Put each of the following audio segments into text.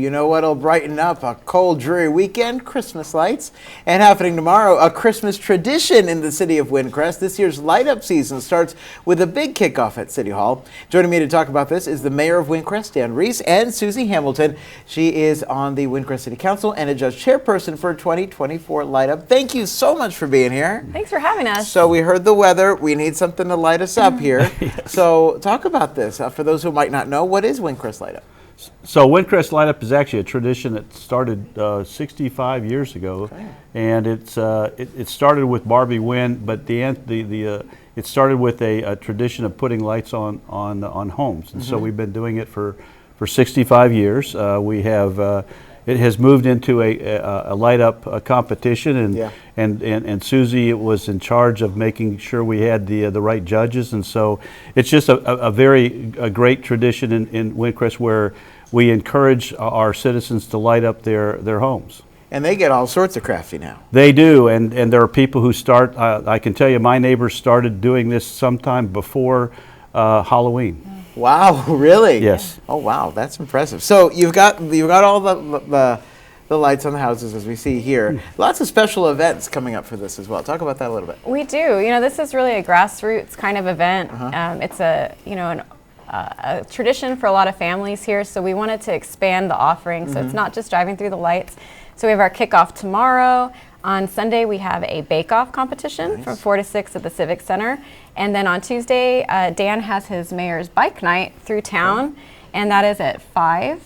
You know what'll brighten up a cold, dreary weekend? Christmas lights. And happening tomorrow, a Christmas tradition in the city of Windcrest. This year's light-up season starts with a big kickoff at City Hall. Joining me to talk about this is the mayor of Windcrest, Dan Reese, and Susie Hamilton. She is on the Windcrest City Council and a judge chairperson for 2024 light-up. Thank you so much for being here. Thanks for having us. So we heard the weather. We need something to light us up here. Yes. So talk about this. For those who might not know, what is Windcrest Light Up? So Windcrest Light Up is actually a tradition that started 65 years ago, okay. And it started with Barbie Wynn, but it started with a tradition of putting lights on homes, and so we've been doing it for 65 years. It has moved into a light up competition, and Susie was in charge of making sure we had the right judges, and so it's just a great tradition in Windcrest where we encourage our citizens to light up their homes. And they get all sorts of crafty now. They do, and there are people who start. I can tell you, my neighbors started doing this sometime before Halloween. Wow, really? Yes. Oh, wow, that's impressive. So you've got all the lights on the houses as we see here. Lots of special events coming up for this as well. Talk about that a little bit. We do. You know, this is really a grassroots kind of event. It's a tradition for a lot of families here, so we wanted to expand the offering. So it's not just driving through the lights. So we have our kickoff tomorrow. On Sunday, we have a bake-off competition from 4 to 6 at the Civic Center. And then on Tuesday, Dan has his mayor's bike night through town, and that is at 5.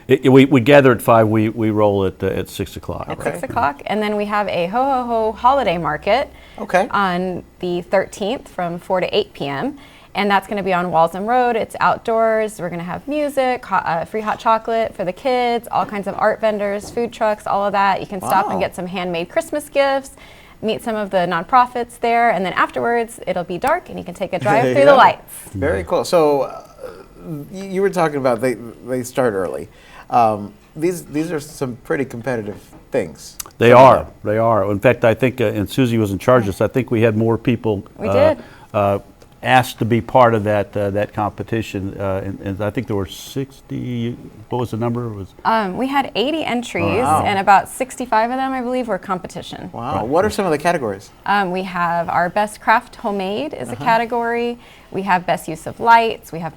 We gather at 5, we roll at 6 o'clock. At 6 o'clock. And then we have a ho-ho-ho holiday market on the 13th from 4 to 8 p.m. And that's going to be on Walsham Road. It's outdoors. We're going to have music, free hot chocolate for the kids, all kinds of art vendors, food trucks, all of that. You can stop and get some handmade Christmas gifts, meet some of the nonprofits there, and then afterwards it'll be dark and you can take a drive through the lights. Very cool. So you were talking about they start early. These are some pretty competitive things. They are. They are. In fact, I think, and Susie was in charge of this, I think we had more people asked to be part of that competition, and I think there were 60. What was the number? We had 80 entries, and about 65 of them, I believe, were competition. Wow! Right. What are some of the categories? We have our best craft homemade is a category. We have best use of lights. We have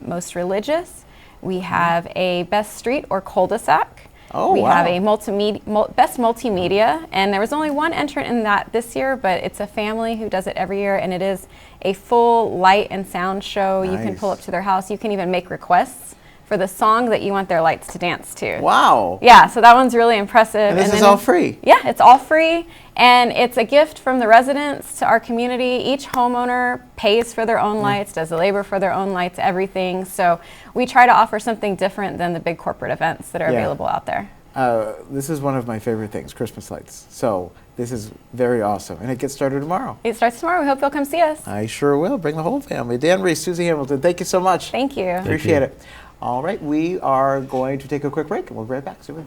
most religious. We have a best street or cul-de-sac. We have a best multimedia, and there was only one entrant in that this year, but it's a family who does it every year, and it is a full light and sound show. You can pull up to their house. You can even make requests for the song that you want their lights to dance to. Wow. Yeah, so that one's really impressive. And this is all free? Yeah, it's all free, and it's a gift from the residents to our community. Each homeowner pays for their own lights, does the labor for their own lights, everything. So we try to offer something different than the big corporate events that are available out there. This is one of my favorite things, Christmas lights. So this is very awesome. And it gets started tomorrow. It starts tomorrow. We hope you'll come see us. I sure will. Bring the whole family. Dan Reese, Susie Hamilton, thank you so much. Thank you. Appreciate it. All right, we are going to take a quick break and we'll be right back. See you.